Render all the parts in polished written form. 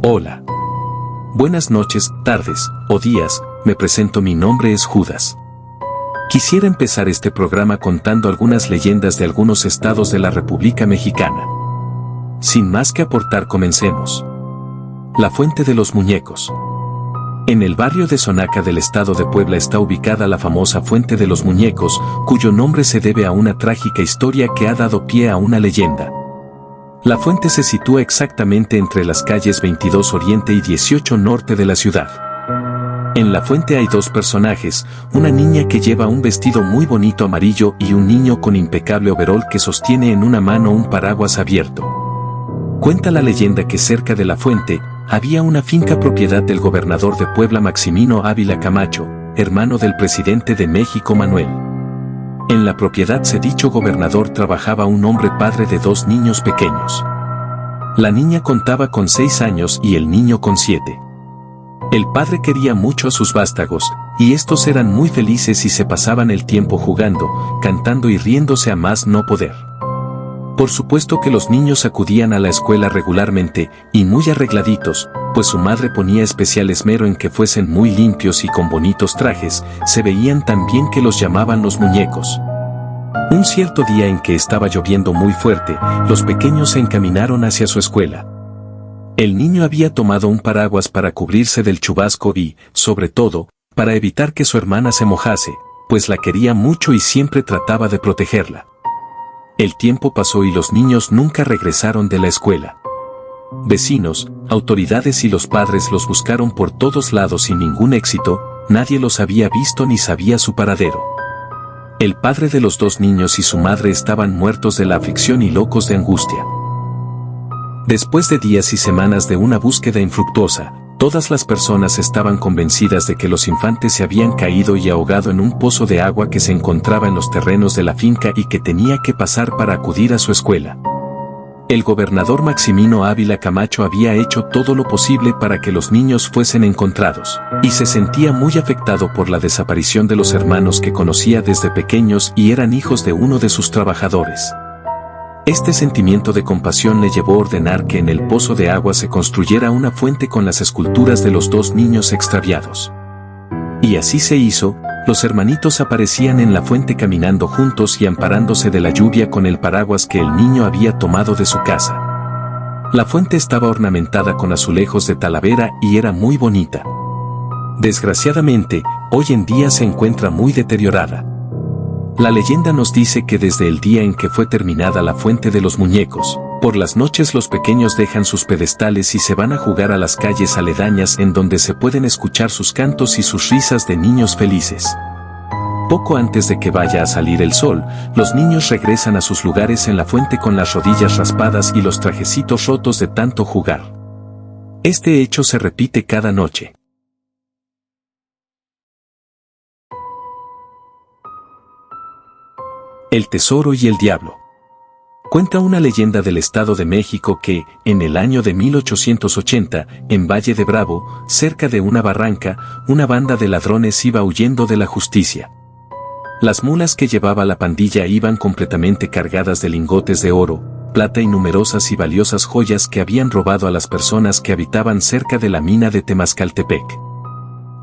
Hola. Buenas noches, tardes, o días, me presento, mi nombre es Judas. Quisiera empezar este programa contando algunas leyendas de algunos estados de la República Mexicana. Sin más que aportar, comencemos. La Fuente de los Muñecos. En el barrio de Sonaca del estado de Puebla está ubicada la famosa Fuente de los Muñecos, cuyo nombre se debe a una trágica historia que ha dado pie a una leyenda. La fuente se sitúa exactamente entre las calles 22 Oriente y 18 Norte de la ciudad. En la fuente hay dos personajes, una niña que lleva un vestido muy bonito amarillo y un niño con impecable overol que sostiene en una mano un paraguas abierto. Cuenta la leyenda que cerca de la fuente había una finca propiedad del gobernador de Puebla Maximino Ávila Camacho, hermano del presidente de México Manuel. En la propiedad de dicho gobernador trabajaba un hombre padre de dos niños pequeños. La niña contaba con 6 años y el niño con 7. El padre quería mucho a sus vástagos, y estos eran muy felices y se pasaban el tiempo jugando, cantando y riéndose a más no poder. Por supuesto que los niños acudían a la escuela regularmente, y muy arregladitos, pues su madre ponía especial esmero en que fuesen muy limpios y con bonitos trajes, se veían tan bien que los llamaban los muñecos. Un cierto día en que estaba lloviendo muy fuerte, los pequeños se encaminaron hacia su escuela. El niño había tomado un paraguas para cubrirse del chubasco y, sobre todo, para evitar que su hermana se mojase, pues la quería mucho y siempre trataba de protegerla. El tiempo pasó y los niños nunca regresaron de la escuela. Vecinos, autoridades y los padres los buscaron por todos lados sin ningún éxito, nadie los había visto ni sabía su paradero. El padre de los dos niños y su madre estaban muertos de la aflicción y locos de angustia. Después de días y semanas de una búsqueda infructuosa, todas las personas estaban convencidas de que los infantes se habían caído y ahogado en un pozo de agua que se encontraba en los terrenos de la finca y que tenía que pasar para acudir a su escuela. El gobernador Maximino Ávila Camacho había hecho todo lo posible para que los niños fuesen encontrados, y se sentía muy afectado por la desaparición de los hermanos que conocía desde pequeños y eran hijos de uno de sus trabajadores. Este sentimiento de compasión le llevó a ordenar que en el pozo de agua se construyera una fuente con las esculturas de los dos niños extraviados. Y así se hizo. Los hermanitos aparecían en la fuente caminando juntos y amparándose de la lluvia con el paraguas que el niño había tomado de su casa. La fuente estaba ornamentada con azulejos de Talavera y era muy bonita. Desgraciadamente, hoy en día se encuentra muy deteriorada. La leyenda nos dice que desde el día en que fue terminada la Fuente de los Muñecos, por las noches los pequeños dejan sus pedestales y se van a jugar a las calles aledañas en donde se pueden escuchar sus cantos y sus risas de niños felices. Poco antes de que vaya a salir el sol, los niños regresan a sus lugares en la fuente con las rodillas raspadas y los trajecitos rotos de tanto jugar. Este hecho se repite cada noche. El tesoro y el diablo. Cuenta una leyenda del Estado de México que, en el año de 1880, en Valle de Bravo, cerca de una barranca, una banda de ladrones iba huyendo de la justicia. Las mulas que llevaba la pandilla iban completamente cargadas de lingotes de oro, plata y numerosas y valiosas joyas que habían robado a las personas que habitaban cerca de la mina de Temascaltepec.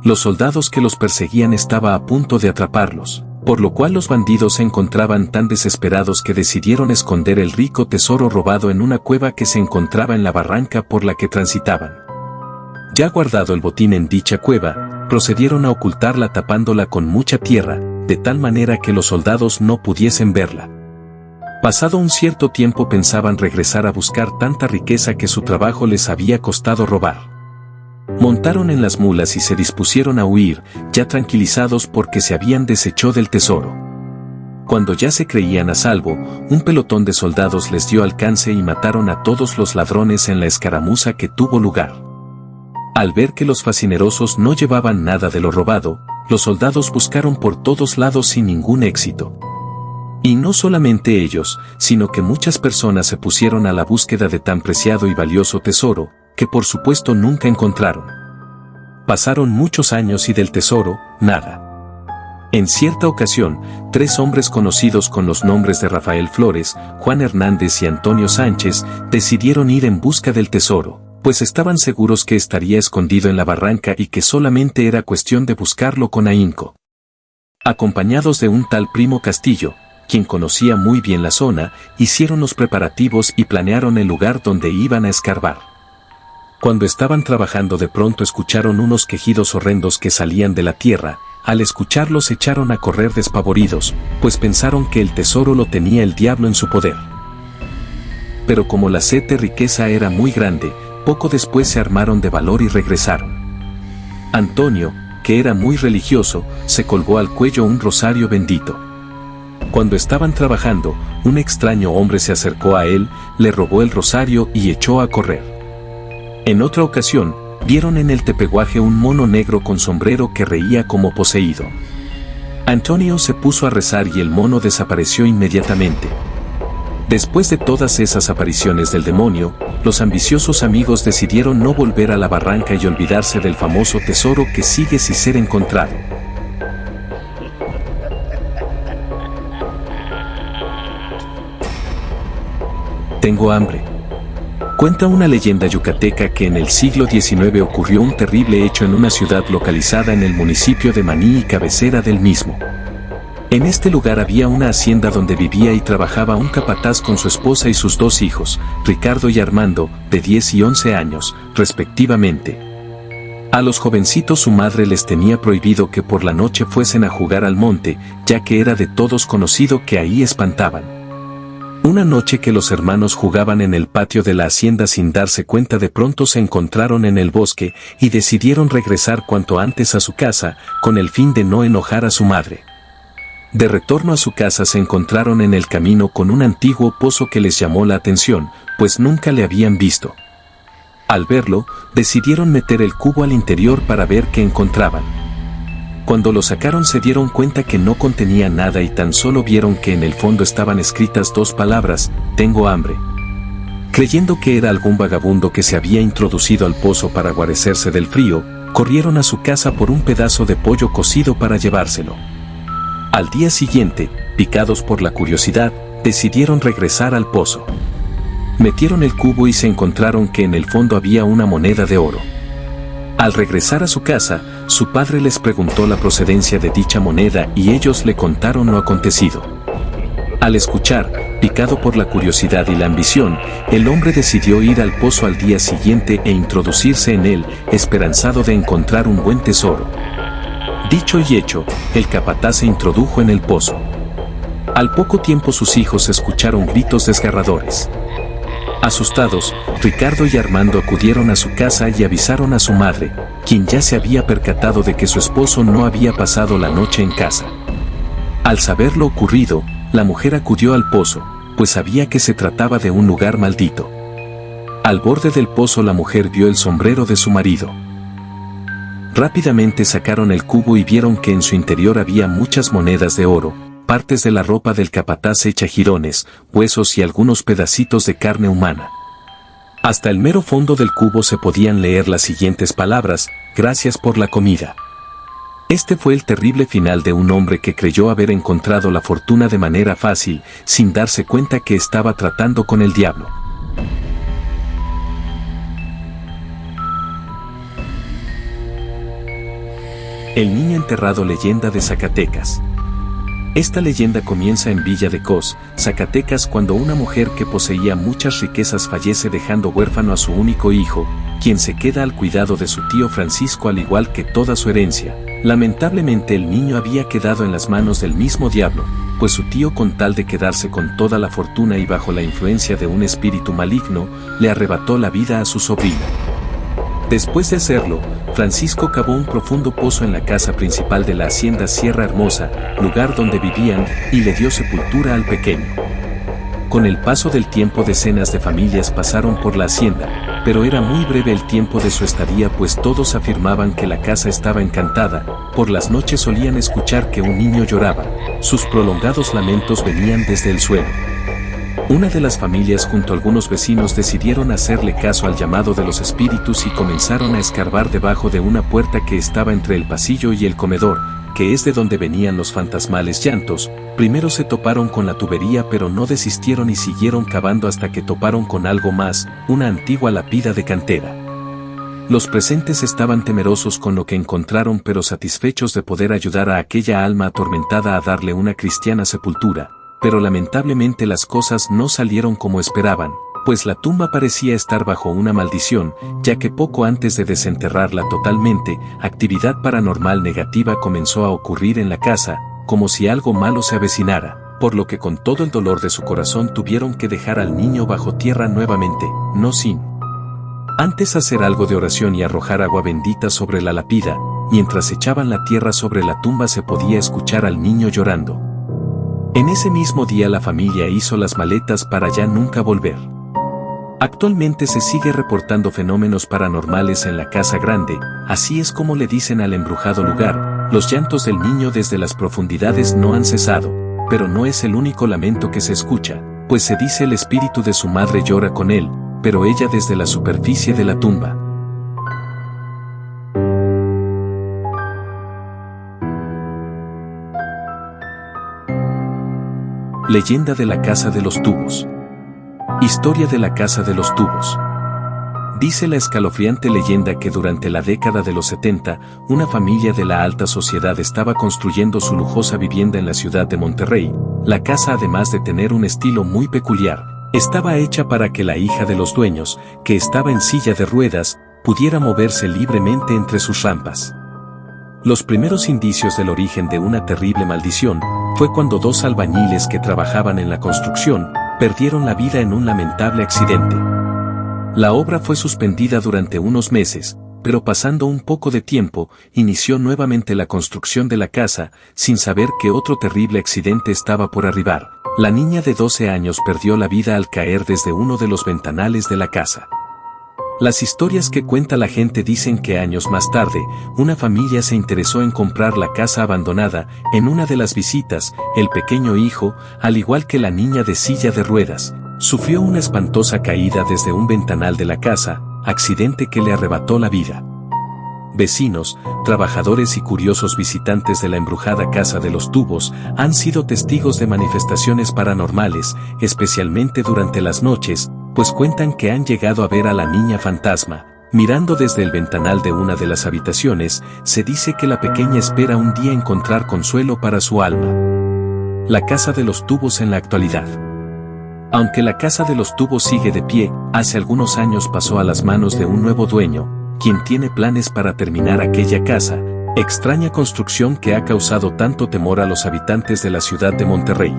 Los soldados que los perseguían estaban a punto de atraparlos, por lo cual los bandidos se encontraban tan desesperados que decidieron esconder el rico tesoro robado en una cueva que se encontraba en la barranca por la que transitaban. Ya guardado el botín en dicha cueva, procedieron a ocultarla tapándola con mucha tierra, de tal manera que los soldados no pudiesen verla. Pasado un cierto tiempo pensaban regresar a buscar tanta riqueza que su trabajo les había costado robar. Montaron en las mulas y se dispusieron a huir, ya tranquilizados porque se habían deshecho del tesoro. Cuando ya se creían a salvo, un pelotón de soldados les dio alcance y mataron a todos los ladrones en la escaramuza que tuvo lugar. Al ver que los facinerosos no llevaban nada de lo robado, los soldados buscaron por todos lados sin ningún éxito. Y no solamente ellos, sino que muchas personas se pusieron a la búsqueda de tan preciado y valioso tesoro, que por supuesto nunca encontraron. Pasaron muchos años y del tesoro, nada. En cierta ocasión, 3 hombres conocidos con los nombres de Rafael Flores, Juan Hernández y Antonio Sánchez, decidieron ir en busca del tesoro, pues estaban seguros que estaría escondido en la barranca y que solamente era cuestión de buscarlo con ahínco. Acompañados de un tal Primo Castillo, quien conocía muy bien la zona, hicieron los preparativos y planearon el lugar donde iban a escarbar. Cuando estaban trabajando de pronto escucharon unos quejidos horrendos que salían de la tierra. Al escucharlos echaron a correr despavoridos, pues pensaron que el tesoro lo tenía el diablo en su poder. Pero como la sed de riqueza era muy grande, poco después se armaron de valor y regresaron. Antonio, que era muy religioso, se colgó al cuello un rosario bendito. Cuando estaban trabajando, un extraño hombre se acercó a él, le robó el rosario y echó a correr. En otra ocasión, vieron en el tepeguaje un mono negro con sombrero que reía como poseído. Antonio se puso a rezar y el mono desapareció inmediatamente. Después de todas esas apariciones del demonio, los ambiciosos amigos decidieron no volver a la barranca y olvidarse del famoso tesoro que sigue sin ser encontrado. Tengo hambre. Cuenta una leyenda yucateca que en el siglo XIX ocurrió un terrible hecho en una ciudad localizada en el municipio de Maní y cabecera del mismo. En este lugar había una hacienda donde vivía y trabajaba un capataz con su esposa y sus dos hijos, Ricardo y Armando, de 10 y 11 años, respectivamente. A los jovencitos su madre les tenía prohibido que por la noche fuesen a jugar al monte, ya que era de todos conocido que ahí espantaban. Una noche que los hermanos jugaban en el patio de la hacienda sin darse cuenta, de pronto se encontraron en el bosque y decidieron regresar cuanto antes a su casa, con el fin de no enojar a su madre. De retorno a su casa se encontraron en el camino con un antiguo pozo que les llamó la atención, pues nunca le habían visto. Al verlo, decidieron meter el cubo al interior para ver qué encontraban. Cuando lo sacaron se dieron cuenta que no contenía nada y tan solo vieron que en el fondo estaban escritas dos palabras: tengo hambre. Creyendo que era algún vagabundo que se había introducido al pozo para guarecerse del frío, corrieron a su casa por un pedazo de pollo cocido para llevárselo. Al día siguiente, picados por la curiosidad, decidieron regresar al pozo. Metieron el cubo y se encontraron que en el fondo había una moneda de oro. Al regresar a su casa, su padre les preguntó la procedencia de dicha moneda y ellos le contaron lo acontecido. Al escuchar, picado por la curiosidad y la ambición, el hombre decidió ir al pozo al día siguiente e introducirse en él, esperanzado de encontrar un buen tesoro. Dicho y hecho, el capataz se introdujo en el pozo. Al poco tiempo sus hijos escucharon gritos desgarradores. Asustados, Ricardo y Armando acudieron a su casa y avisaron a su madre, quien ya se había percatado de que su esposo no había pasado la noche en casa. Al saber lo ocurrido, la mujer acudió al pozo, pues sabía que se trataba de un lugar maldito. Al borde del pozo la mujer vio el sombrero de su marido. Rápidamente sacaron el cubo y vieron que en su interior había muchas monedas de oro, partes de la ropa del capataz hecha jirones, huesos y algunos pedacitos de carne humana. Hasta el mero fondo del cubo se podían leer las siguientes palabras: gracias por la comida. Este fue el terrible final de un hombre que creyó haber encontrado la fortuna de manera fácil, sin darse cuenta que estaba tratando con el diablo. El niño enterrado, leyenda de Zacatecas. Esta leyenda comienza en Villa de Cos, Zacatecas, cuando una mujer que poseía muchas riquezas fallece dejando huérfano a su único hijo, quien se queda al cuidado de su tío Francisco al igual que toda su herencia. Lamentablemente el niño había quedado en las manos del mismo diablo, pues su tío, con tal de quedarse con toda la fortuna y bajo la influencia de un espíritu maligno, le arrebató la vida a su sobrino. Después de hacerlo, Francisco cavó un profundo pozo en la casa principal de la hacienda Sierra Hermosa, lugar donde vivían, y le dio sepultura al pequeño. Con el paso del tiempo decenas de familias pasaron por la hacienda, pero era muy breve el tiempo de su estadía, pues todos afirmaban que la casa estaba encantada. Por las noches solían escuchar que un niño lloraba. Sus prolongados lamentos venían desde el suelo. Una de las familias junto a algunos vecinos decidieron hacerle caso al llamado de los espíritus y comenzaron a escarbar debajo de una puerta que estaba entre el pasillo y el comedor, que es de donde venían los fantasmales llantos, primero se toparon con la tubería pero no desistieron y siguieron cavando hasta que toparon con algo más, una antigua lápida de cantera. Los presentes estaban temerosos con lo que encontraron pero satisfechos de poder ayudar a aquella alma atormentada a darle una cristiana sepultura, pero lamentablemente las cosas no salieron como esperaban, pues la tumba parecía estar bajo una maldición, ya que poco antes de desenterrarla totalmente, actividad paranormal negativa comenzó a ocurrir en la casa, como si algo malo se avecinara, por lo que con todo el dolor de su corazón tuvieron que dejar al niño bajo tierra nuevamente, no sin antes hacer algo de oración y arrojar agua bendita sobre la lápida. Mientras echaban la tierra sobre la tumba se podía escuchar al niño llorando. En ese mismo día la familia hizo las maletas para ya nunca volver. Actualmente se sigue reportando fenómenos paranormales en la casa grande, así es como le dicen al embrujado lugar. Los llantos del niño desde las profundidades no han cesado, pero no es el único lamento que se escucha, pues se dice el espíritu de su madre llora con él, pero ella desde la superficie de la tumba. Leyenda de la Casa de los Tubos. Historia de la Casa de los Tubos. Dice la escalofriante leyenda que durante la década de los 70, una familia de la alta sociedad estaba construyendo su lujosa vivienda en la ciudad de Monterrey. La casa, además de tener un estilo muy peculiar, estaba hecha para que la hija de los dueños, que estaba en silla de ruedas, pudiera moverse libremente entre sus rampas. Los primeros indicios del origen de una terrible maldición fue cuando dos albañiles que trabajaban en la construcción perdieron la vida en un lamentable accidente. La obra fue suspendida durante unos meses, pero pasando un poco de tiempo, inició nuevamente la construcción de la casa, sin saber que otro terrible accidente estaba por arribar. La niña de 12 años perdió la vida al caer desde uno de los ventanales de la casa. Las historias que cuenta la gente dicen que años más tarde, una familia se interesó en comprar la casa abandonada. En una de las visitas, el pequeño hijo, al igual que la niña de silla de ruedas, sufrió una espantosa caída desde un ventanal de la casa, accidente que le arrebató la vida. Vecinos, trabajadores y curiosos visitantes de la embrujada Casa de los Tubos han sido testigos de manifestaciones paranormales, especialmente durante las noches, pues cuentan que han llegado a ver a la niña fantasma, mirando desde el ventanal de una de las habitaciones. Se dice que la pequeña espera un día encontrar consuelo para su alma. La Casa de los Tubos en la actualidad. Aunque la Casa de los Tubos sigue de pie, hace algunos años pasó a las manos de un nuevo dueño, quien tiene planes para terminar aquella casa, extraña construcción que ha causado tanto temor a los habitantes de la ciudad de Monterrey.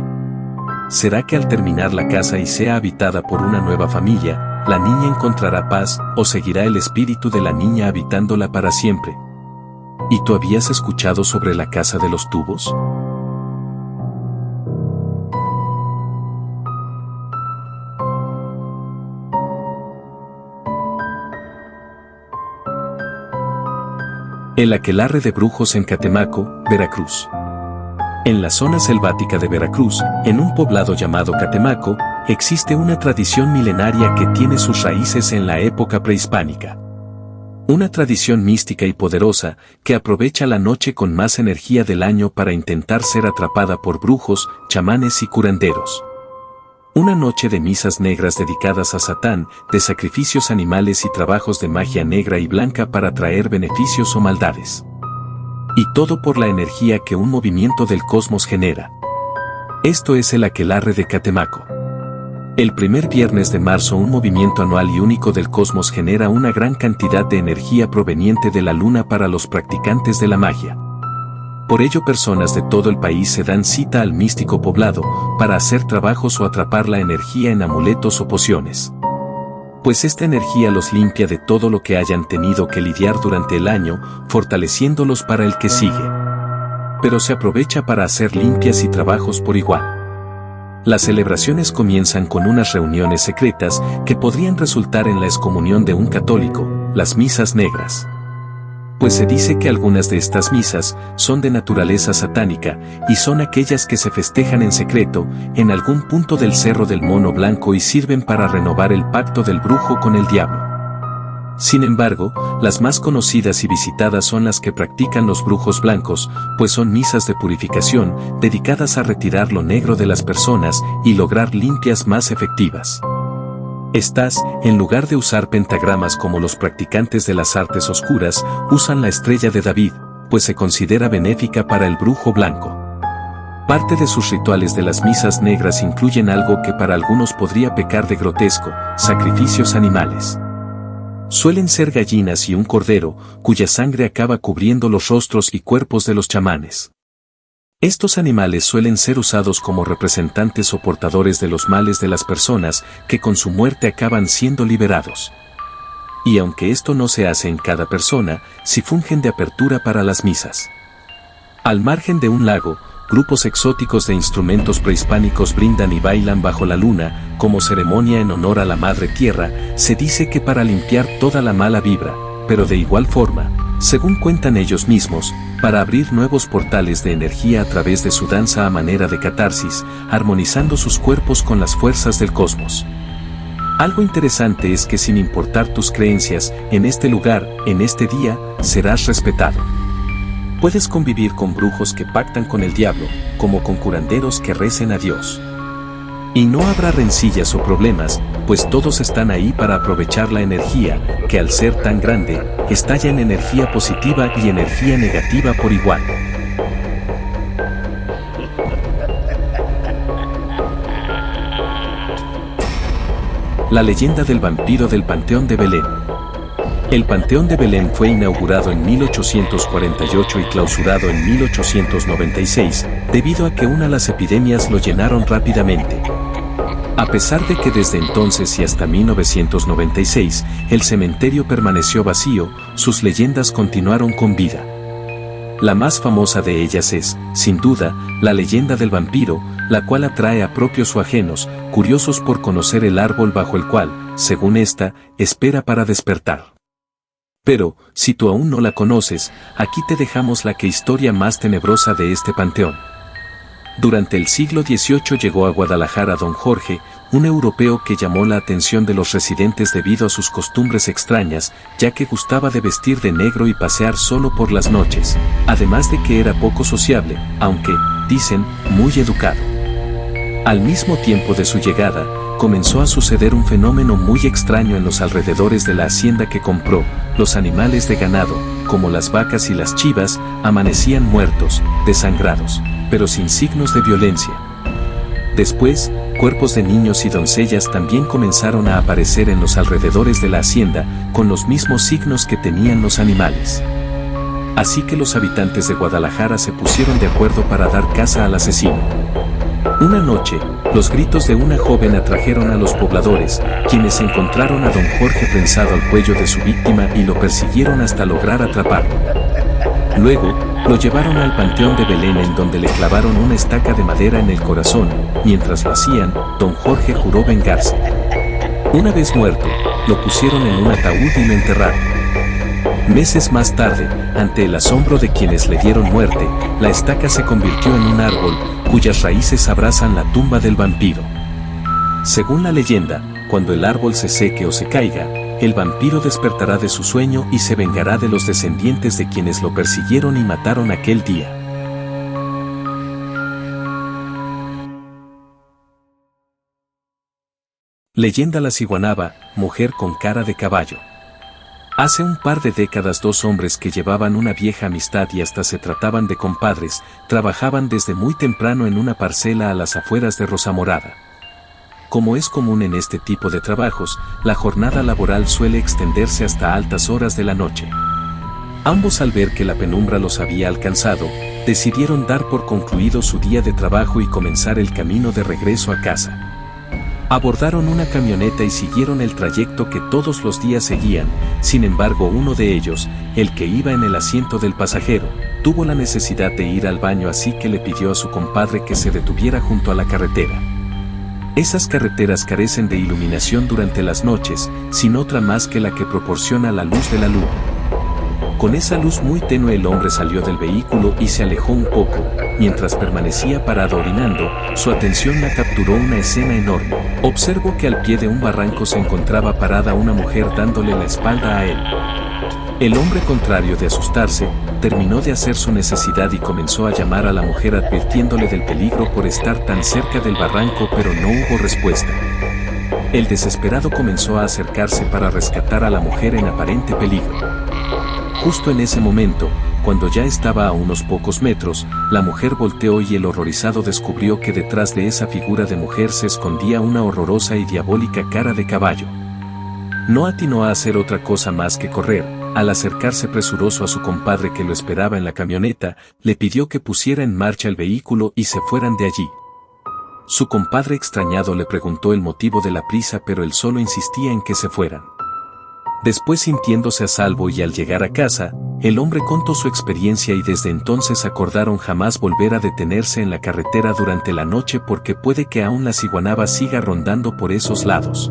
¿Será que al terminar la casa y sea habitada por una nueva familia, la niña encontrará paz, o seguirá el espíritu de la niña habitándola para siempre? ¿Y tú habías escuchado sobre la Casa de los Tubos? El aquelarre de brujos en Catemaco, Veracruz. En la zona selvática de Veracruz, en un poblado llamado Catemaco, existe una tradición milenaria que tiene sus raíces en la época prehispánica. Una tradición mística y poderosa que aprovecha la noche con más energía del año para intentar ser atrapada por brujos, chamanes y curanderos. Una noche de misas negras dedicadas a Satán, de sacrificios animales y trabajos de magia negra y blanca para traer beneficios o maldades. Y todo por la energía que un movimiento del cosmos genera. Esto es el aquelarre de Catemaco. El primer viernes de marzo un movimiento anual y único del cosmos genera una gran cantidad de energía proveniente de la luna para los practicantes de la magia. Por ello personas de todo el país se dan cita al místico poblado, para hacer trabajos o atrapar la energía en amuletos o pociones. Pues esta energía los limpia de todo lo que hayan tenido que lidiar durante el año, fortaleciéndolos para el que sigue. Pero se aprovecha para hacer limpias y trabajos por igual. Las celebraciones comienzan con unas reuniones secretas que podrían resultar en la excomunión de un católico, las misas negras. Pues se dice que algunas de estas misas son de naturaleza satánica y son aquellas que se festejan en secreto en algún punto del Cerro del Mono Blanco y sirven para renovar el pacto del brujo con el diablo. Sin embargo, las más conocidas y visitadas son las que practican los brujos blancos, pues son misas de purificación, dedicadas a retirar lo negro de las personas y lograr limpias más efectivas. Estas, en lugar de usar pentagramas como los practicantes de las artes oscuras, usan la estrella de David, pues se considera benéfica para el brujo blanco. Parte de sus rituales de las misas negras incluyen algo que para algunos podría pecar de grotesco: sacrificios animales. Suelen ser gallinas y un cordero, cuya sangre acaba cubriendo los rostros y cuerpos de los chamanes. Estos animales suelen ser usados como representantes o portadores de los males de las personas, que con su muerte acaban siendo liberados. Y aunque esto no se hace en cada persona, sí fungen de apertura para las misas. Al margen de un lago, grupos exóticos de instrumentos prehispánicos brindan y bailan bajo la luna, como ceremonia en honor a la Madre Tierra. Se dice que para limpiar toda la mala vibra, pero de igual forma, según cuentan ellos mismos, para abrir nuevos portales de energía a través de su danza a manera de catarsis, armonizando sus cuerpos con las fuerzas del cosmos. Algo interesante es que sin importar tus creencias, en este lugar, en este día, serás respetado. Puedes convivir con brujos que pactan con el diablo, como con curanderos que recen a Dios. Y no habrá rencillas o problemas, pues todos están ahí para aprovechar la energía, que al ser tan grande, estalla en energía positiva y energía negativa por igual. La leyenda del vampiro del Panteón de Belén. El Panteón de Belén fue inaugurado en 1848 y clausurado en 1896, debido a que las epidemias lo llenaron rápidamente. A pesar de que desde entonces y hasta 1996, el cementerio permaneció vacío, sus leyendas continuaron con vida. La más famosa de ellas es, sin duda, la leyenda del vampiro, la cual atrae a propios o ajenos, curiosos por conocer el árbol bajo el cual, según esta, espera para despertar. Pero, si tú aún no la conoces, aquí te dejamos la historia más tenebrosa de este panteón. Durante el siglo XVIII llegó a Guadalajara don Jorge, un europeo que llamó la atención de los residentes debido a sus costumbres extrañas, ya que gustaba de vestir de negro y pasear solo por las noches, además de que era poco sociable, aunque, dicen, muy educado. Al mismo tiempo de su llegada, comenzó a suceder un fenómeno muy extraño en los alrededores de la hacienda que compró. Los animales de ganado, como las vacas y las chivas, amanecían muertos, desangrados, pero sin signos de violencia. Después, cuerpos de niños y doncellas también comenzaron a aparecer en los alrededores de la hacienda, con los mismos signos que tenían los animales. Así que los habitantes de Guadalajara se pusieron de acuerdo para dar caza al asesino. Una noche, los gritos de una joven atrajeron a los pobladores, quienes encontraron a don Jorge prensado al cuello de su víctima y lo persiguieron hasta lograr atraparlo. Luego, lo llevaron al Panteón de Belén, en donde le clavaron una estaca de madera en el corazón. Mientras lo hacían, don Jorge juró vengarse. Una vez muerto, lo pusieron en un ataúd y lo enterraron. Meses más tarde, ante el asombro de quienes le dieron muerte, la estaca se convirtió en un árbol, cuyas raíces abrazan la tumba del vampiro. Según la leyenda, cuando el árbol se seque o se caiga, el vampiro despertará de su sueño y se vengará de los descendientes de quienes lo persiguieron y mataron aquel día. Leyenda la ciguanaba, mujer con cara de caballo. Hace un par de décadas dos hombres que llevaban una vieja amistad y hasta se trataban de compadres, trabajaban desde muy temprano en una parcela a las afueras de Rosamorada. Como es común en este tipo de trabajos, la jornada laboral suele extenderse hasta altas horas de la noche. Ambos, al ver que la penumbra los había alcanzado, decidieron dar por concluido su día de trabajo y comenzar el camino de regreso a casa. Abordaron una camioneta y siguieron el trayecto que todos los días seguían. Sin embargo, uno de ellos, el que iba en el asiento del pasajero, tuvo la necesidad de ir al baño, así que le pidió a su compadre que se detuviera junto a la carretera. Esas carreteras carecen de iluminación durante las noches, sin otra más que la que proporciona la luz de la luna. Con esa luz muy tenue el hombre salió del vehículo y se alejó un poco. Mientras permanecía parado orinando, su atención la capturó una escena enorme. Observó que al pie de un barranco se encontraba parada una mujer dándole la espalda a él. El hombre, contrario de asustarse, terminó de hacer su necesidad y comenzó a llamar a la mujer advirtiéndole del peligro por estar tan cerca del barranco, pero no hubo respuesta. El desesperado comenzó a acercarse para rescatar a la mujer en aparente peligro. Justo en ese momento, cuando ya estaba a unos pocos metros, la mujer volteó y el horrorizado descubrió que detrás de esa figura de mujer se escondía una horrorosa y diabólica cara de caballo. No atinó a hacer otra cosa más que correr. Al acercarse presuroso a su compadre que lo esperaba en la camioneta, le pidió que pusiera en marcha el vehículo y se fueran de allí. Su compadre extrañado le preguntó el motivo de la prisa, pero él solo insistía en que se fueran. Después, sintiéndose a salvo y al llegar a casa, el hombre contó su experiencia y desde entonces acordaron jamás volver a detenerse en la carretera durante la noche porque puede que aún la ciguanaba siga rondando por esos lados.